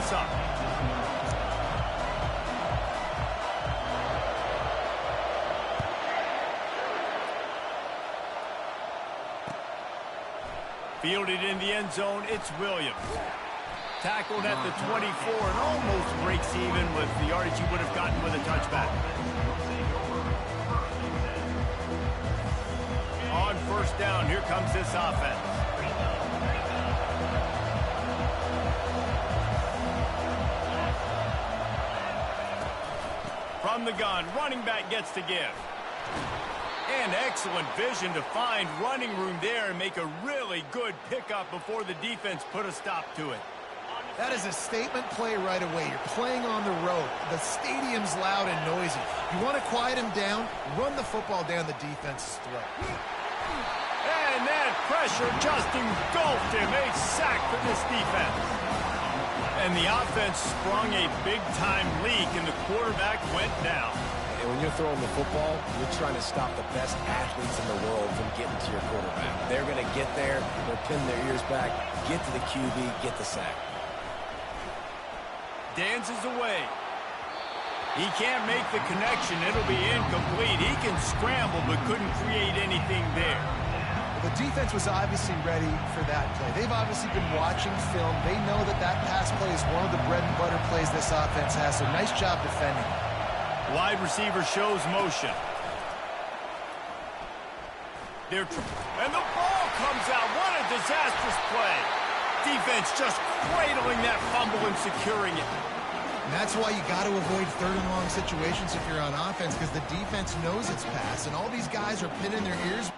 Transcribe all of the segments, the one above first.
this up. Fielded in the end zone, it's Williams. Tackled at the 24 and almost breaks even with the yardage he would have gotten with a touchback. On first down, here comes this offense. From the gun, running back gets to give. And excellent vision to find running room there and make a really good pickup before the defense put a stop to it. That is a statement play right away. You're playing on the road. The stadium's loud and noisy. You want to quiet him down, run the football down the defense's throat. And that pressure just engulfed him. A sack for this defense. And the offense sprung a big-time leak, and the quarterback went down. And when you're throwing the football, you're trying to stop the best athletes in the world from getting to your quarterback. They're going to get there, they're pinning their ears back, get to the QB, get the sack. Dances away. He can't make the connection. It'll be incomplete. He can scramble, but couldn't create anything there. The defense was obviously ready for that play. They've obviously been watching film. They know that that pass play is one of the bread and butter plays this offense has, so nice job defending. Wide receiver shows motion. And the ball comes out. What a disastrous play. Defense just cradling that fumble and securing it. And that's why you got to avoid third and long situations if you're on offense, because the defense knows it's pass, and all these guys are pinning their ears.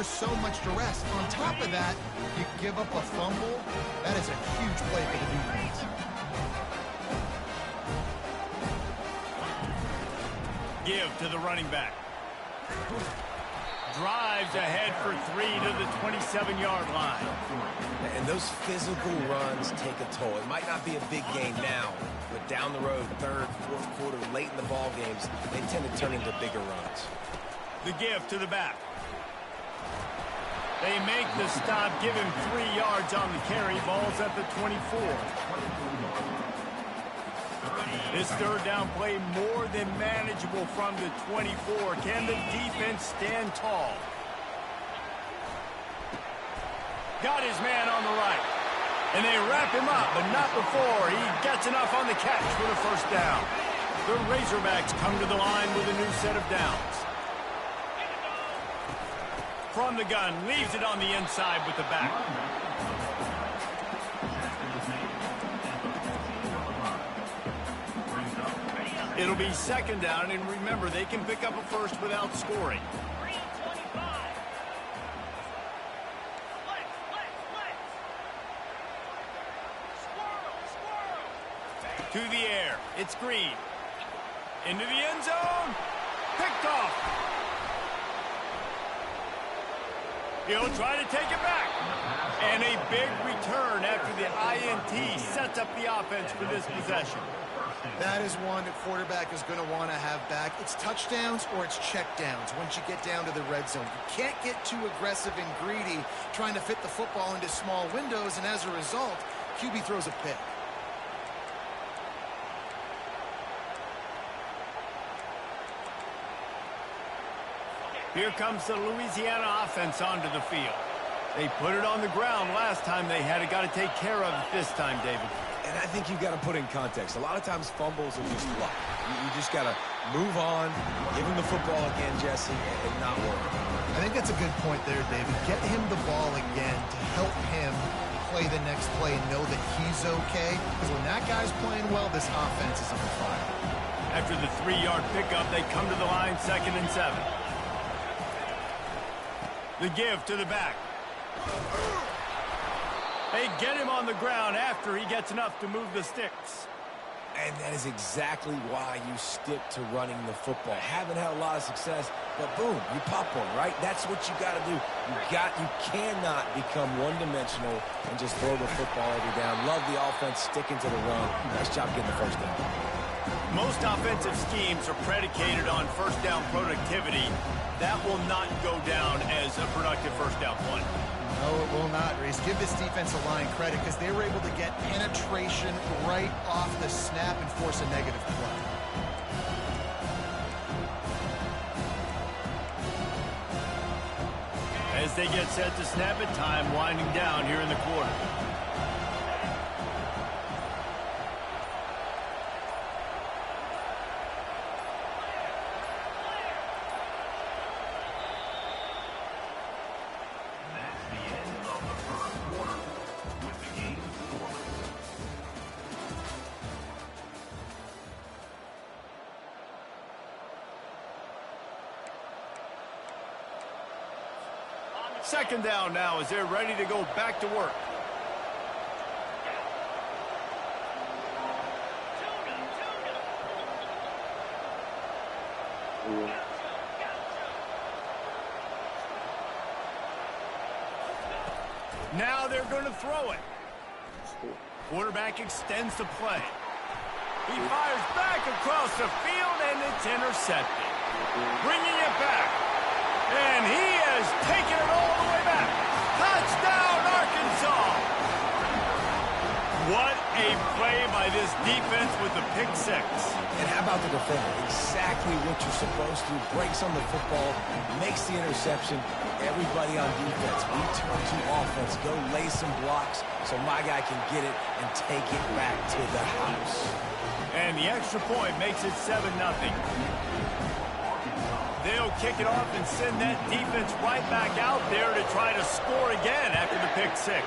So much duress. On top of that, you give up a fumble. That is a huge play for the defense. Give to the running back. Drives ahead for 3 to the 27-yard line. And those physical runs take a toll. It might not be a big game now, but down the road, third, fourth quarter, late in the ball games, they tend to turn into bigger runs. The give to the back. They make the stop, give him 3 yards on the carry. Ball's at the 24. This third down play more than manageable from the 24. Can the defense stand tall? Got his man on the right. And they wrap him up, but not before he gets enough on the catch for the first down. The Razorbacks come to the line with a new set of downs. From the gun, leaves it on the inside with the back. It'll be second down, and remember, they can pick up a first without scoring. To the air, it's Green. Into the end zone, picked off. He'll try to take it back. And a big return after the INT sets up the offense for this possession. That is one the quarterback is going to want to have back. It's touchdowns or it's checkdowns once you get down to the red zone. You can't get too aggressive and greedy trying to fit the football into small windows, and as a result, QB throws a pick. Here comes the Louisiana offense onto the field. They put it on the ground last time they had it. Got to take care of it this time, David. And I think you've got to put in context. A lot of times fumbles are just luck. You just got to move on, give him the football again, Jesse, and not worry. I think that's a good point there, David. Get him the ball again to help him play the next play and know that he's okay. Because when that guy's playing well, this offense is on fire. After the 3-yard pickup, they come to the line 2nd and 7. The give to the back. They get him on the ground after he gets enough to move the sticks. And that is exactly why you stick to running the football. Haven't had a lot of success, but boom, you pop one, right? That's what you got to do. You cannot become one-dimensional and just throw the football every down. Love the offense sticking to the run. Nice job getting the first down. Most offensive schemes are predicated on first down productivity. That will not go down as a productive first down play. No, it will not, Reese. Give this defensive line credit because they were able to get penetration right off the snap and force a negative play. As they get set to snap it, time winding down here in the quarter. Second down now as they're ready to go back to work. Now they're going to throw it. Quarterback extends the play. He fires back across the field, and it's intercepted. Bringing it back. And he has taken it all the way back. Touchdown, Arkansas! What a play by this defense with the pick six. And how about the defender? Exactly what you're supposed to. Breaks on the football, makes the interception. Everybody on defense, we turn to offense. Go lay some blocks so my guy can get it and take it back to the house. And the extra point makes it 7-0. They'll kick it off and send that defense right back out there to try to score again after the pick six.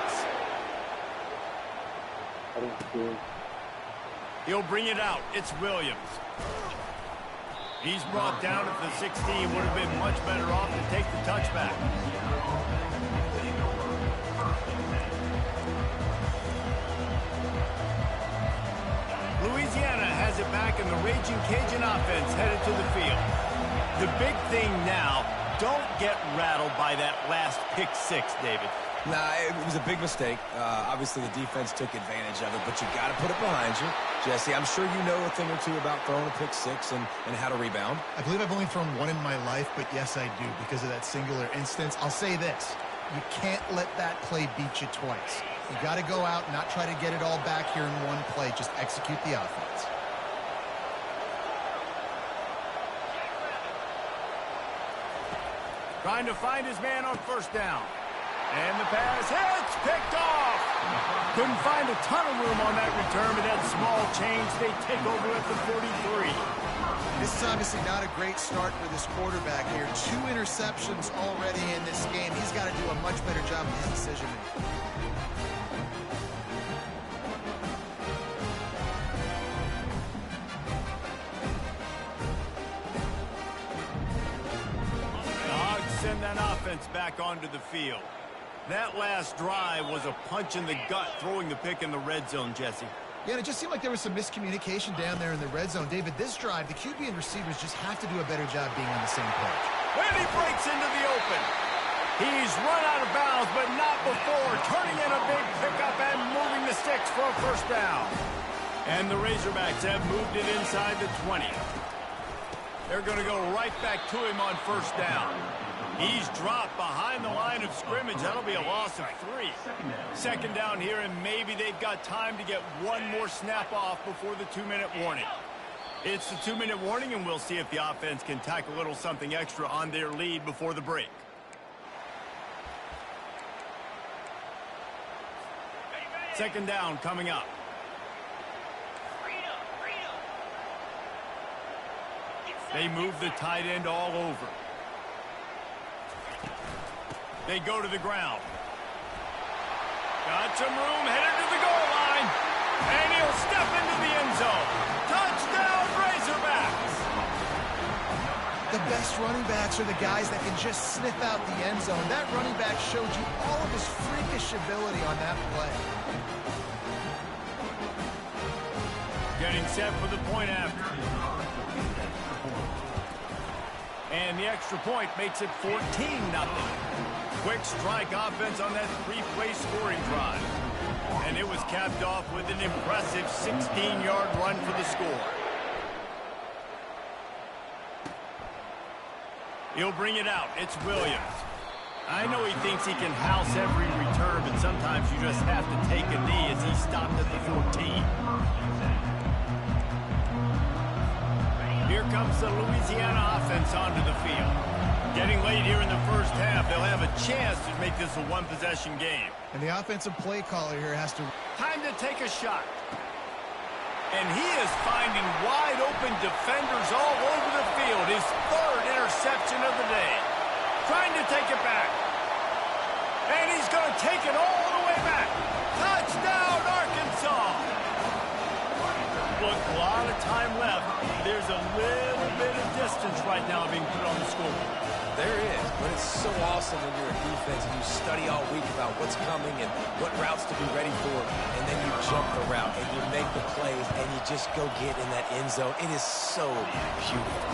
He'll bring it out. It's Williams. He's brought down at the 16. Would have been much better off to take the touchback. Louisiana has it back, and the Raging Cajun offense headed to the field. The big thing now, don't get rattled by that last pick six, David. Nah, it was a big mistake. Obviously, the defense took advantage of it, but you got to put it behind you. Jesse, I'm sure you know a thing or two about throwing a pick six and how to rebound. I believe I've only thrown one in my life, but yes, I do because of that singular instance. I'll say this. You can't let that play beat you twice. You got to go out and not try to get it all back here in one play. Just execute the offense. Trying to find his man on first down. And the pass hits, picked off. Couldn't find a ton of room on that return, but that small change, they take over at the 43. This is obviously not a great start for this quarterback here. 2 interceptions already in this game. He's got to do a much better job with his decision-making. Send that offense back onto the field. That last drive was a punch in the gut, throwing the pick in the red zone, Jesse. Yeah, and it just seemed like there was some miscommunication down there in the red zone. David, this drive, the QB and receivers just have to do a better job being on the same page. And he breaks into the open. He's run out of bounds, but not before turning in a big pickup and moving the sticks for a first down. And the Razorbacks have moved it inside the 20. They're going to go right back to him on first down. He's dropped behind the line of scrimmage. That'll be a loss of 3. Second down here, and maybe they've got time to get one more snap off before the 2-minute warning. It's the 2-minute warning, and we'll see if the offense can tack a little something extra on their lead before the break. Second down coming up. They move the tight end all over. They go to the ground. Got some room, headed to the goal line. And he'll step into the end zone. Touchdown, Razorback! The best running backs are the guys that can just sniff out the end zone. That running back showed you all of his freakish ability on that play. Getting set for the point after. And the extra point makes it 14-0. Quick strike offense on that three-play scoring drive. And it was capped off with an impressive 16-yard run for the score. He'll bring it out. It's Williams. I know he thinks he can house every return, but sometimes you just have to take a knee as he stopped at the 14. Here comes the Louisiana offense onto the field. Getting late here in the first half, they'll have a chance to make this a one-possession game. And the offensive play caller here has to... Time to take a shot. And he is finding wide-open defenders all over the field. His third interception of the day. Trying to take it back. And he's going to take it all the way back. Touchdown, Arkansas! Look, a lot of time left. There's a little bit of distance right now being put on the scoreboard. There is, but it's so awesome when you're a defense and you study all week about what's coming and what routes to be ready for, and then you jump the route and you make the plays and you just go get in that end zone. It is so beautiful.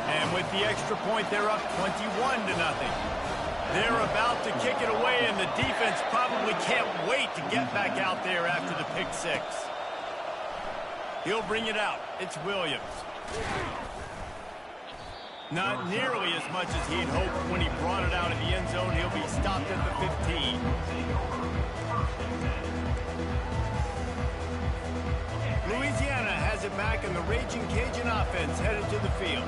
And with the extra point, they're up 21-0. They're about to kick it away, and the defense probably can't wait to get back out there after the pick six. He'll bring it out. It's Williams. Not nearly as much as he'd hoped when he brought it out of the end zone. He'll be stopped at the 15. Louisiana has it back, and the Raging Cajun offense headed to the field.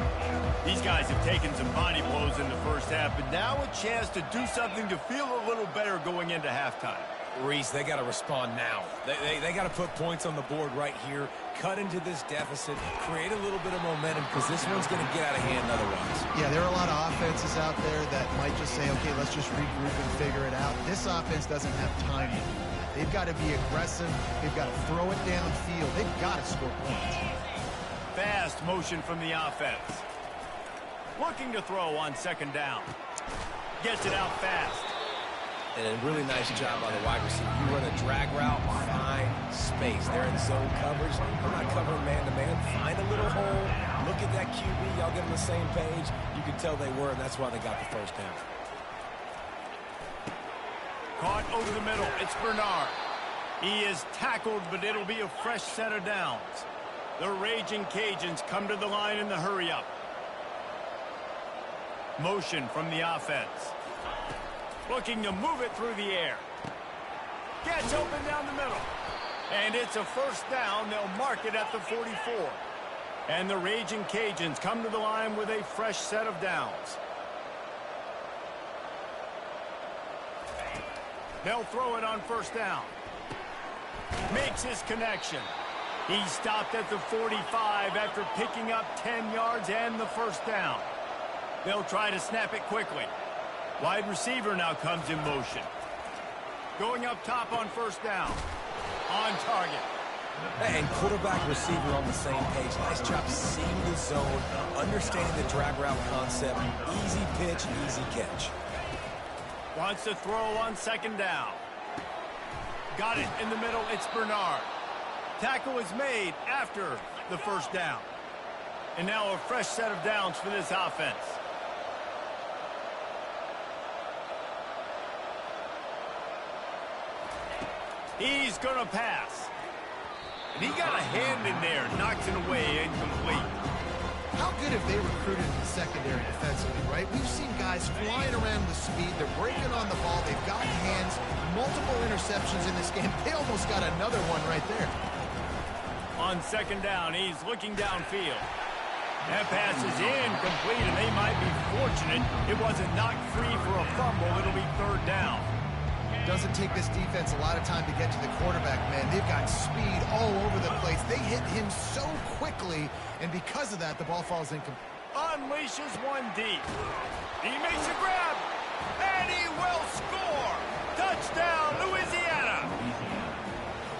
These guys have taken some body blows in the first half, but now a chance to do something to feel a little better going into halftime. Reese, they got to respond now. They got to put points on the board right here, cut into this deficit, create a little bit of momentum, because this one's going to get out of hand otherwise. Yeah, there are a lot of offenses out there that might just say, okay, let's just regroup and figure it out. This offense doesn't have time to do that. They've got to be aggressive. They've got to throw it downfield. They've got to score points. Fast motion from the offense. Looking to throw on second down. Gets it out fast. And a really nice job by the wide receiver. You run a drag route, find space. They're in zone coverage. They're not covering man-to-man. Find a little hole. Look at that QB. Y'all get on the same page. You can tell they were, and that's why they got the first down. Caught over the middle. It's Bernard. He is tackled, but it'll be a fresh set of downs. The Raging Cajuns come to the line in the hurry-up. Motion from the offense. Looking to move it through the air. Gets open down the middle. And it's a first down. They'll mark it at the 44. And the Raging Cajuns come to the line with a fresh set of downs. They'll throw it on first down. Makes his connection. He stopped at the 45 after picking up 10 yards and the first down. They'll try to snap it quickly. Wide receiver now comes in motion. Going up top on first down. On target. And quarterback receiver on the same page. Nice job seeing the zone, understanding the drag route concept. Easy pitch, easy catch. Wants to throw on second down. Got it in the middle. It's Bernard. Tackle is made after the first down. And now a fresh set of downs for this offense. He's going to pass. And he got a hand in there, knocks it away, incomplete. How good have they recruited in the secondary defensively, right? We've seen guys flying around with speed. They're breaking on the ball. They've got hands. Multiple interceptions in this game. They almost got another one right there. On second down, he's looking downfield. That pass is incomplete, and they might be fortunate it wasn't knocked free for a fumble. It'll be third down. Doesn't take this defense a lot of time to get to the quarterback, man. They've got speed all over the place. They hit him so quickly, and because of that, the ball falls incomplete. Unleashes one deep. He makes a grab, and he will score. Touchdown, Louisiana.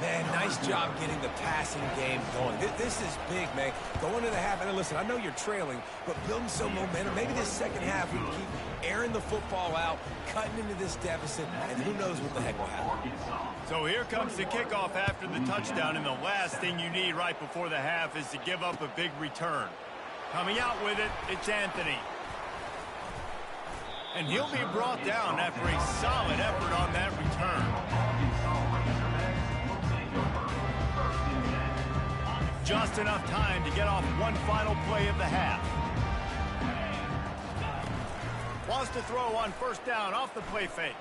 Man, nice job getting the passing game going. This is big, man. Going to the half, and listen, I know you're trailing, but building some momentum. Maybe this second half we can keep airing the football out, cutting into this deficit, and who knows what the heck will happen. So here comes the kickoff after the touchdown, and the last thing you need right before the half is to give up a big return. Coming out with it, it's Anthony. And he'll be brought down after a solid effort on that return. Just enough time to get off one final play of the half. Wants to throw on first down off the play fake.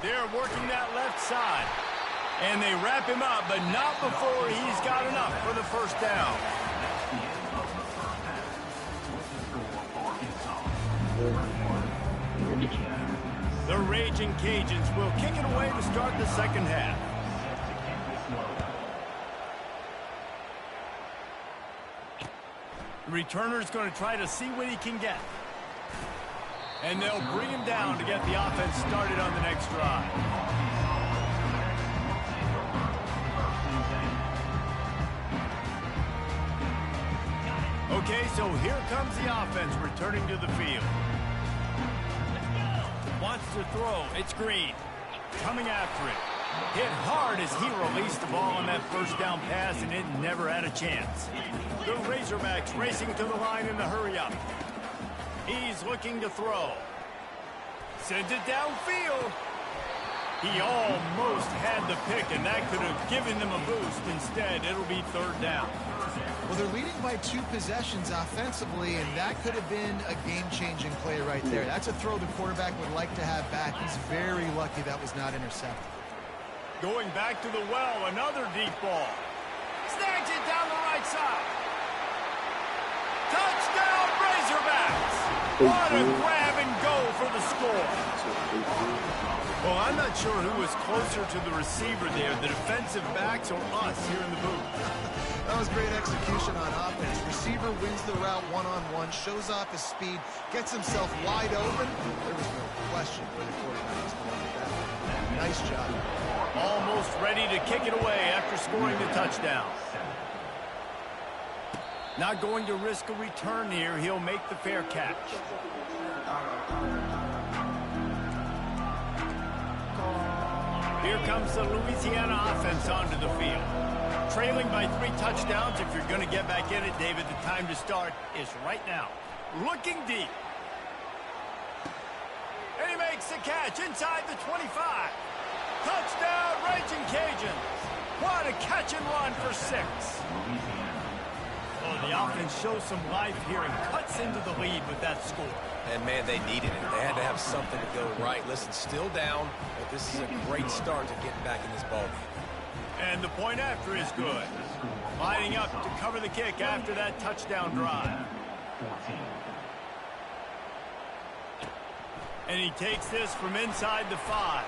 They're working that left side. And they wrap him up, but not before he's got enough for the first down. The Raging Cajuns will kick it away to start the second half. The returner's going to try to see what he can get. And they'll bring him down to get the offense started on the next drive. Okay, so here comes the offense returning to the field. Wants to throw. It's Green. Coming after it. Hit hard as he released the ball on that first down pass, and it never had a chance. The Razorbacks racing to the line in the hurry-up. He's looking to throw. Sends it downfield. He almost had the pick, and that could have given them a boost. Instead, it'll be third down. Well, they're leading by 2 possessions offensively, and that could have been a game-changing play right there. That's a throw the quarterback would like to have back. He's very lucky that was not intercepted. Going back to the well, another deep ball. Snags it down the right side. Touchdown, Razorbacks! What a grab and go for the score. Well, I'm not sure who was closer to the receiver there, the defensive backs or us here in the booth. That was great execution on offense. Receiver wins the route one-on-one, shows off his speed, gets himself wide open. There was no question where the quarterback was going with that. Nice job. Almost ready to kick it away after scoring the touchdown. Not going to risk a return here. He'll make the fair catch. Here comes the Louisiana offense onto the field. Trailing by 3 touchdowns. If you're going to get back in it, David, the time to start is right now. Looking deep. And he makes the catch inside the 25. Touchdown, Raging Cajuns. What a catch and run for 6. Well, the offense shows some life here and cuts into the lead with that score. And, man, they needed it. They had to have something to go right. Listen, still down, but this is a great start to getting back in this ballgame. And the point after is good. Lining up to cover the kick after that touchdown drive. And he takes this from inside the 5.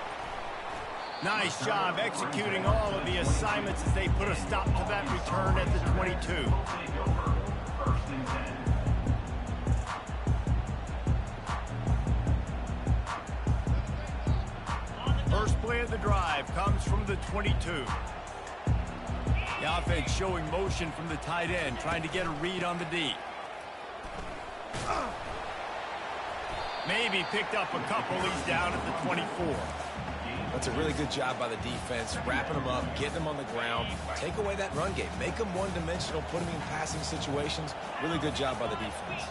Nice job executing all of the assignments as they put a stop to that return at the 22. First play of the drive comes from the 22. The offense showing motion from the tight end, trying to get a read on the D. Maybe picked up a couple. He's down at the 24. That's a really good job by the defense, wrapping them up, getting them on the ground. Take away that run game. Make them one-dimensional, put them in passing situations. Really good job by the defense.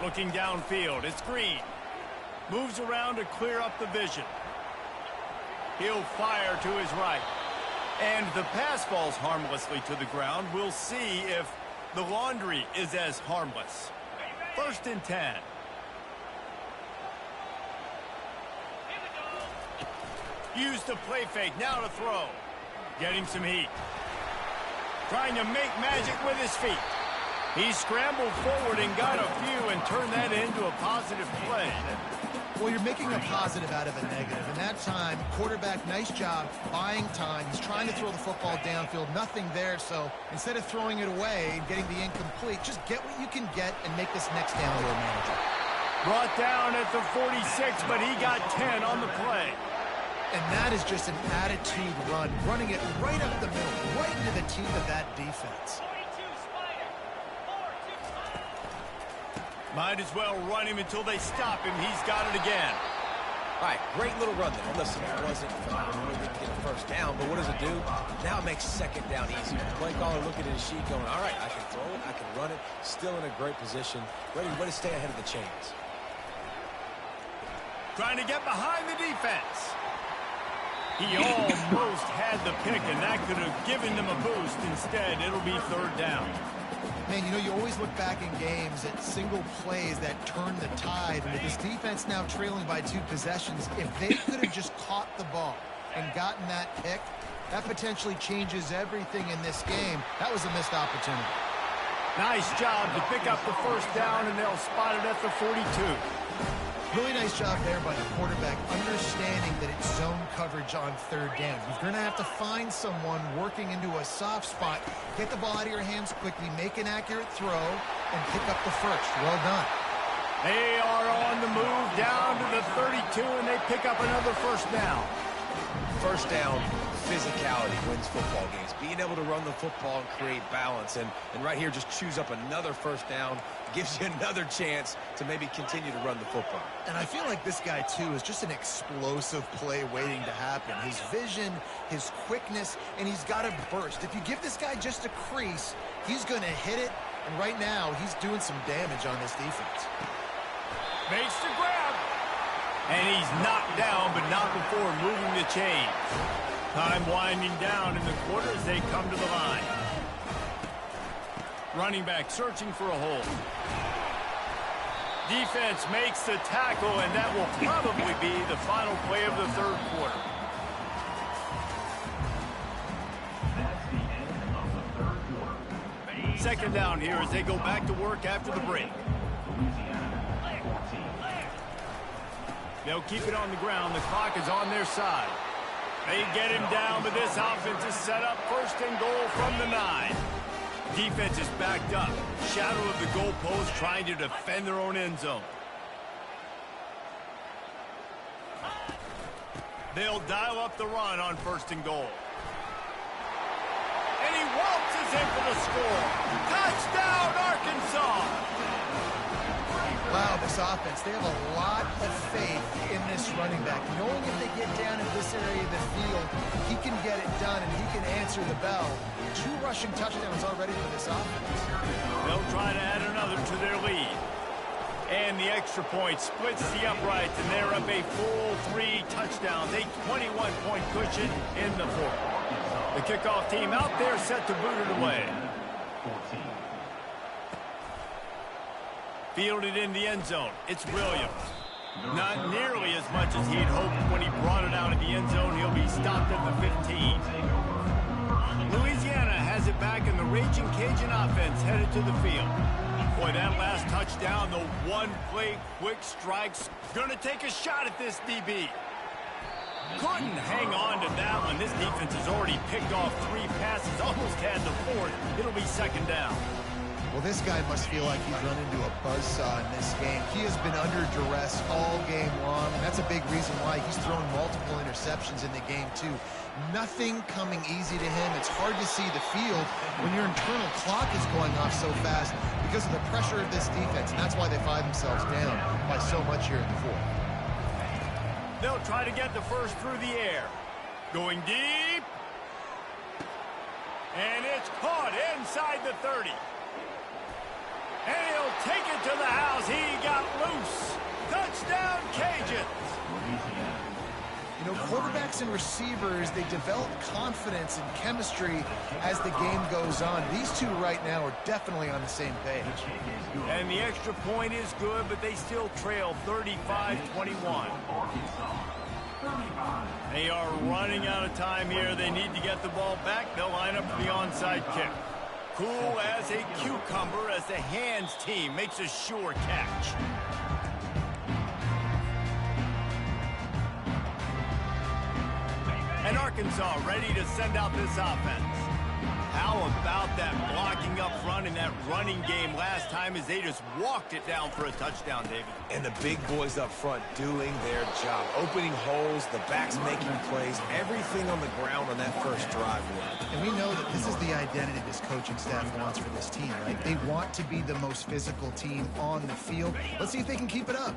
Looking downfield, it's Green. Moves around to clear up the vision. He'll fire to his right. And the pass falls harmlessly to the ground. We'll see if the laundry is as harmless. 1st and 10. Use the play fake, now to throw. Getting some heat. Trying to make magic with his feet. He scrambled forward and got a few and turned that into a positive play. Well, you're making a positive out of a negative. And that time, quarterback, nice job, buying time. He's trying to throw the football downfield. Nothing there, so instead of throwing it away and getting the incomplete, just get what you can get and make this next down a little manageable. Brought down at the 46, but he got 10 on the play. And that is just an attitude run, running it right up the middle, right into the teeth of that defense. Might as well run him until they stop him. He's got it again. All right, great little run there. Listen, it wasn't phenomenal to get a first down, but what does it do? Now it makes second down easier. The play caller looking at his sheet going, all right, I can throw it, I can run it, still in a great position, ready to stay ahead of the chains. Trying to get behind the defense. He almost had the pick, and that could have given them a boost. Instead, it'll be third down. Man, you know, you always look back in games at single plays that turn the tide. And with this defense now trailing by 2 possessions, if they could have just caught the ball and gotten that pick, that potentially changes everything in this game. That was a missed opportunity. Nice job to pick up the first down, and they'll spot it at the 42. Really nice job there by the quarterback, understanding that it's zone coverage on third down. You're going to have to find someone working into a soft spot, get the ball out of your hands quickly, make an accurate throw, and pick up the first. Well done. They are on the move down to the 32, and they pick up another first down. First down, physicality wins football games. Being able to run the football and create balance. And right here, just choose up another first down, gives you another chance to maybe continue to run the football. And I feel like this guy, too, is just an explosive play waiting to happen. His vision, his quickness, and he's got a burst. If you give this guy just a crease, he's going to hit it. And right now, he's doing some damage on this defense. Makes the grab. And he's knocked down, but not before moving the chains. Time winding down in the quarter as they come to the line. Running back searching for a hole. Defense makes the tackle, and that will probably be the final play of the third quarter. Second down here as they go back to work after the break. They'll keep it on the ground. The clock is on their side. They get him down, but this offense is set up first and goal from the 9. Defense is backed up. Shadow of the goalpost trying to defend their own end zone. They'll dial up the run on first and goal. And he waltzes in for the score. Touchdown, Arkansas! Wow, this offense, they have a lot of faith in this running back. Knowing if they get down in this area of the field, he can get it done and he can answer the bell. 2 rushing touchdowns already for this offense. They'll try to add another to their lead. And the extra point splits the uprights, and they're up a full 3 touchdowns, a 21-point cushion in the fourth. The kickoff team out there set to boot it away. Fielded in the end zone. It's Williams. Not nearly as much as he had hoped when he brought it out of the end zone. He'll be stopped at the 15. Louisiana has it back, and the Raging Cajun offense headed to the field. Boy, that last touchdown, the one-play quick strikes, going to take a shot at this DB. Couldn't hang on to that one. This defense has already picked off 3 passes, almost had the 4th. It'll be second down. Well, this guy must feel like he's run into a buzzsaw in this game. He has been under duress all game long, and that's a big reason why he's thrown multiple interceptions in the game, too. Nothing coming easy to him. It's hard to see the field when your internal clock is going off so fast because of the pressure of this defense, and that's why they find themselves down by so much here in the fourth. They'll try to get the first through the air. Going deep. And it's caught inside the 30. And he'll take it to the house. He got loose. Touchdown, Cajuns. You know, quarterbacks and receivers, they develop confidence and chemistry as the game goes on. These 2 right now are definitely on the same page. And the extra point is good, but they still trail 35-21. They are running out of time here. They need to get the ball back. They'll line up for the onside kick. Cool as a cucumber as the hands team makes a sure catch. And Arkansas ready to send out this offense. How about that blocking up front and that that running game last time as they just walked it down for a touchdown, David. And the big boys up front doing their job. Opening holes, the backs making plays, everything on the ground on that first drive. And we know that this is the identity this coaching staff wants for this team, right? They want to be the most physical team on the field. Let's see if they can keep it up.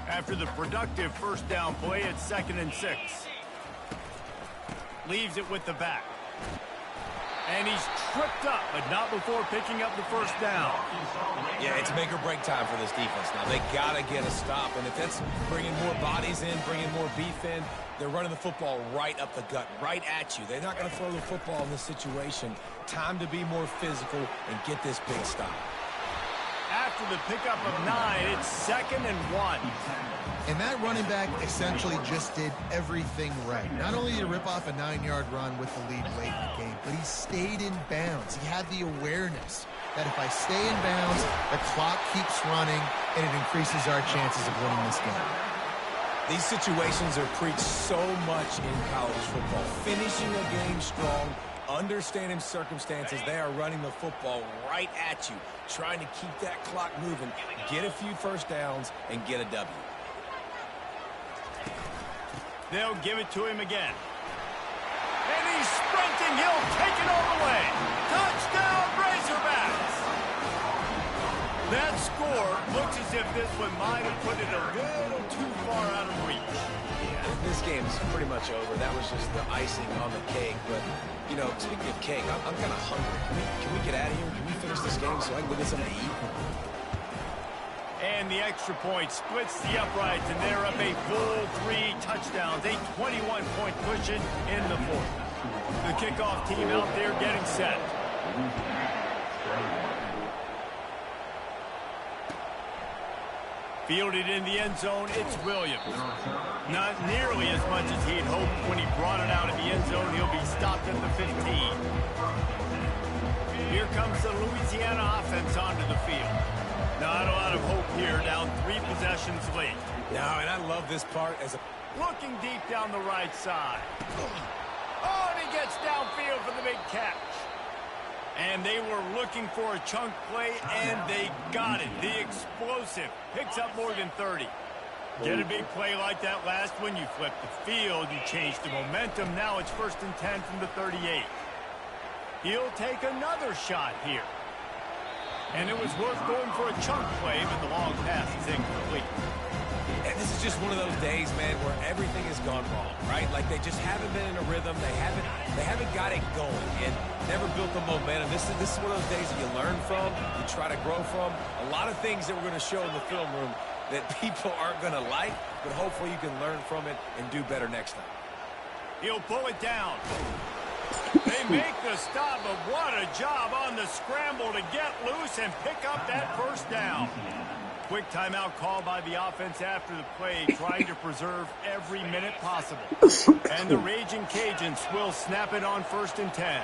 After the productive first down play, it's 2nd and 6. Leaves it with the back. And he's tripped up, but not before picking up the first down. Yeah, it's make or break time for this defense. Now, they got to get a stop. And if that's bringing more bodies in, bringing more beef in, they're running the football right up the gut, right at you. They're not going to throw the football in this situation. Time to be more physical and get this big stop. After the pickup of 9, it's 2nd and 1. And that running back essentially just did everything right. Not only did he rip off a 9-yard run with the lead late in the game, but he stayed in bounds. He had the awareness that if I stay in bounds, the clock keeps running, and it increases our chances of winning this game. These situations are preached so much in college football. Finishing a game strong, understanding circumstances, they are running the football right at you, trying to keep that clock moving, get a few first downs, and get a W. They'll give it to him again. And he's sprinting. He'll take it all the way. Touchdown, Razorbacks! That score looks as if this one might have put it a little too far out of reach. Yeah, this game's pretty much over. That was just the icing on the cake. But, you know, speaking of cake, I'm kind of hungry. Can we get out of here? Can we finish this game so I can go get something to eat? And the extra point splits the uprights, and they're up a full 3 touchdowns, a 21-point cushion in the 4th. The kickoff team out there getting set. Fielded in the end zone, it's Williams. Not nearly as much as he had hoped when he brought it out of the end zone. He'll be stopped at the 15. Here comes the Louisiana offense onto the field. Not a lot of hope here, down 3 possessions late. No, and I love this part as a... Looking deep down the right side. Oh, and he gets downfield for the big catch. And they were looking for a chunk play, and they got it. The explosive picks up more than 30. Get a big play like that last one, you flip the field, you change the momentum. Now it's 1st and 10 from the 38. He'll take another shot here. And it was worth going for a chunk play, but the long pass is incomplete. And this is just one of those days, man, where everything has gone wrong, right? Like they just haven't been in a rhythm. They haven't got it going and never built the momentum. This is one of those days that you learn from, you try to grow from. A lot of things that we're going to show in the film room that people aren't going to like, but hopefully you can learn from it and do better next time. He'll pull it down. They make the stop, but what a job on the scramble to get loose and pick up that first down. Quick timeout call by the offense after the play, trying to preserve every minute possible. And the Raging Cajuns will snap it on 1st and 10.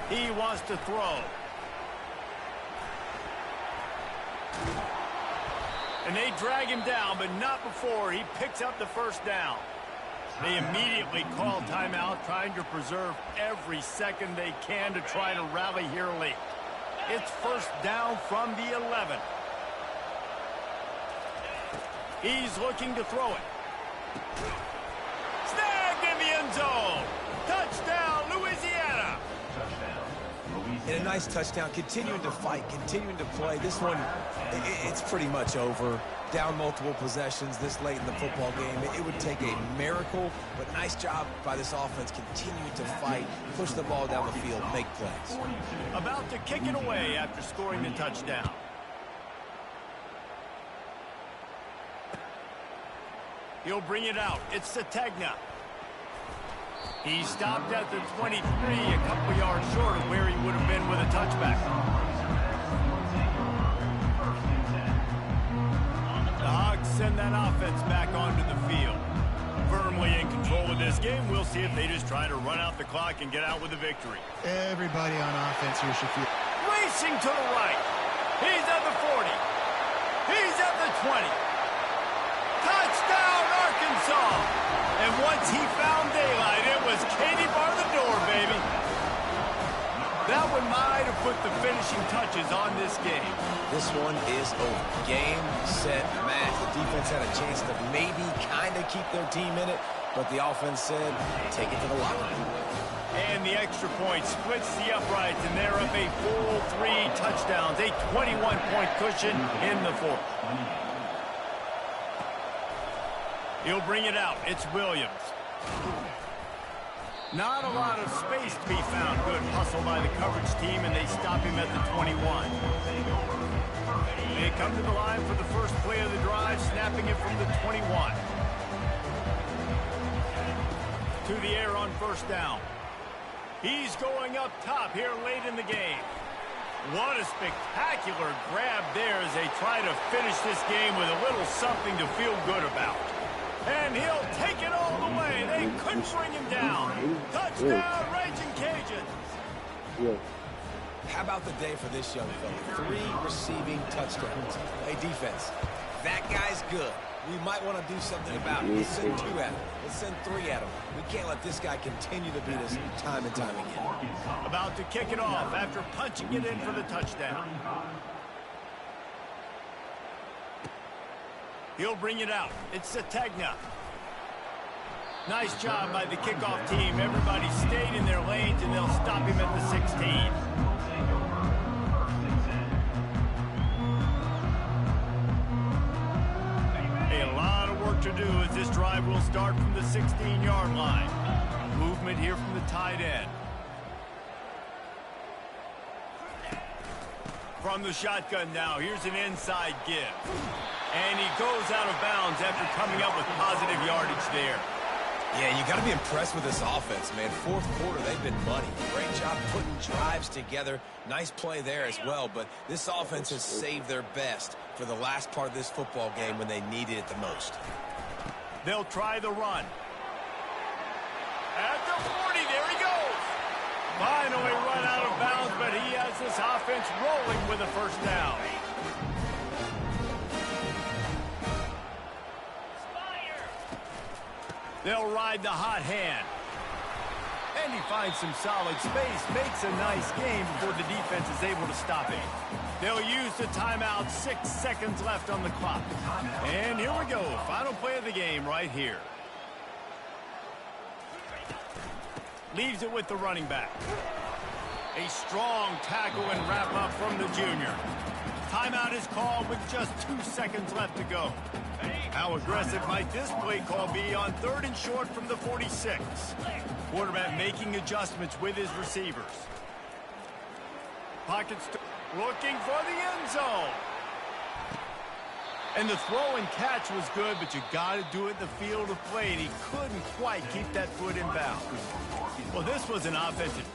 He wants to throw. And they drag him down, but not before he picks up the first down. They immediately call timeout, trying to preserve every second they can to try to rally here late. It's 1st down from the 11. He's looking to throw it. Snagged in the end zone. Touchdown, Louisiana. And a nice touchdown, continuing to fight, continuing to play. This one, it's pretty much over. Down multiple possessions this late in the football game. It would take a miracle, but nice job by this offense continuing to fight, push the ball down the field, make plays. About to kick it away after scoring the touchdown. He'll bring it out. It's Sategna. He stopped at the 23, a couple yards short of where he would have been with a touchback. The Hogs send that offense back onto the field. Firmly in control of this game. We'll see if they just try to run out the clock and get out with a victory. Everybody on offense here should feel... Racing to the right. He's at the 40. He's at the 20. Touchdown, Arkansas. And once he found daylight, it was Katie bar the door, baby. That one might have put the finishing touches on this game. This one is over. Game, set, match. The defense had a chance to maybe kind of keep their team in it, but the offense said, take it to the locker room. And the extra point splits the uprights, and they're up a full 3 touchdowns, a 21-point cushion in the fourth. He'll bring it out. It's Williams. Not a lot of space to be found. Good hustle by the coverage team, and they stop him at the 21. They come to the line for the first play of the drive, snapping it from the 21. To the air on first down. He's going up top here late in the game. What a spectacular grab there as they try to finish this game with a little something to feel good about. And he'll take it all the way. They couldn't bring him down. Touchdown, Raging Cajuns. How about the day for this young fella? 3 receiving touchdowns. Hey, defense, that guy's good. We might want to do something about it. Let's send 2 at him. Let's send 3 at him. We can't let this guy continue to beat us time and time again. About to kick it off after punching it in for the touchdown. He'll bring it out. It's Sategna. Nice job by the kickoff team. Everybody stayed in their lanes, and they'll stop him at the 16. A lot of work to do as this drive will start from the 16-yard line. Movement here from the tight end. From the shotgun now, here's an inside give. And he goes out of bounds after coming up with positive yardage there. Yeah, you got to be impressed with this offense, man. Fourth quarter, they've been money. Great job putting drives together. Nice play there as well, but this offense has saved their best for the last part of this football game when they needed it the most. They'll try the run. At the 40, there he goes. Finally run out of bounds, but he has this offense rolling with a first down. They'll ride the hot hand. And he finds some solid space, makes a nice game before the defense is able to stop him. They'll use the timeout, 6 seconds left on the clock. And here we go, final play of the game right here. Leaves it with the running back. A strong tackle and wrap up from the junior. Timeout is called with just 2 seconds left to go. How aggressive might this play call be on 3rd and short from the 46? Quarterback making adjustments with his receivers. Pockets looking for the end zone. And the throw and catch was good, but you got to do it in the field of play, and he couldn't quite keep that foot in bounds. Well, this was an offensive.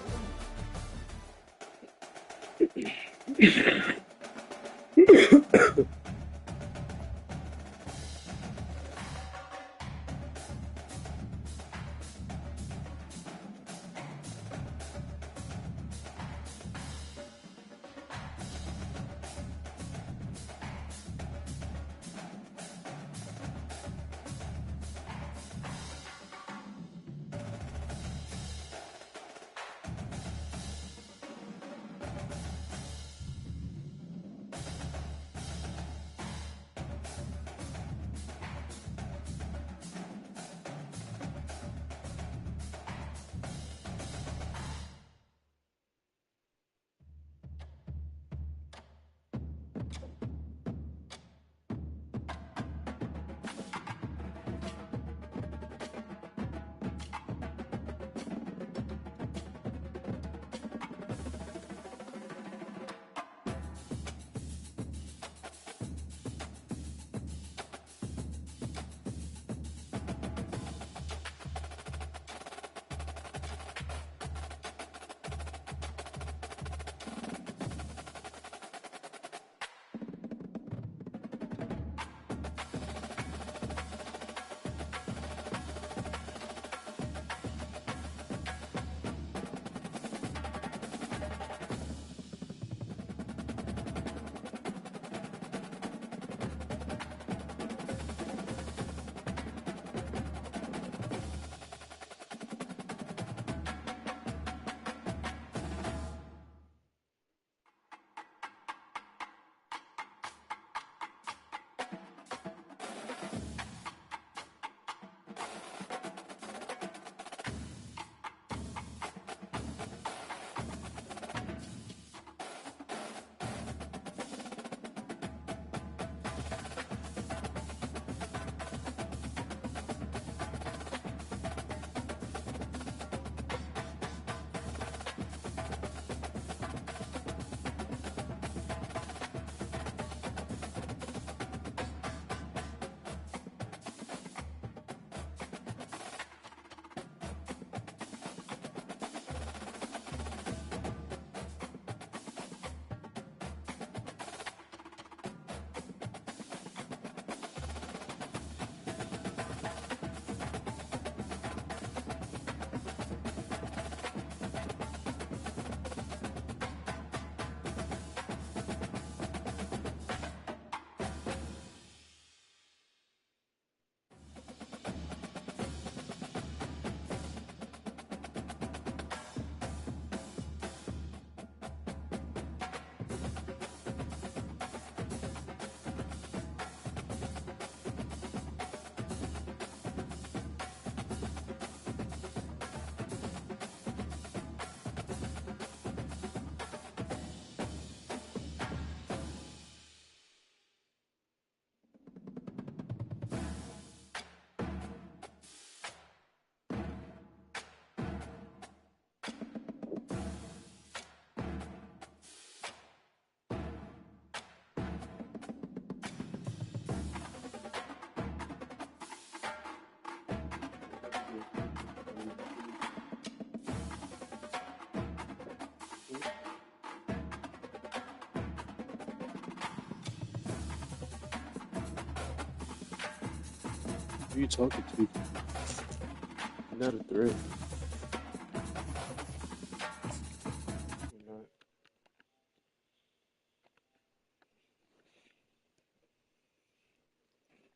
Who are you talking to? You're not a threat.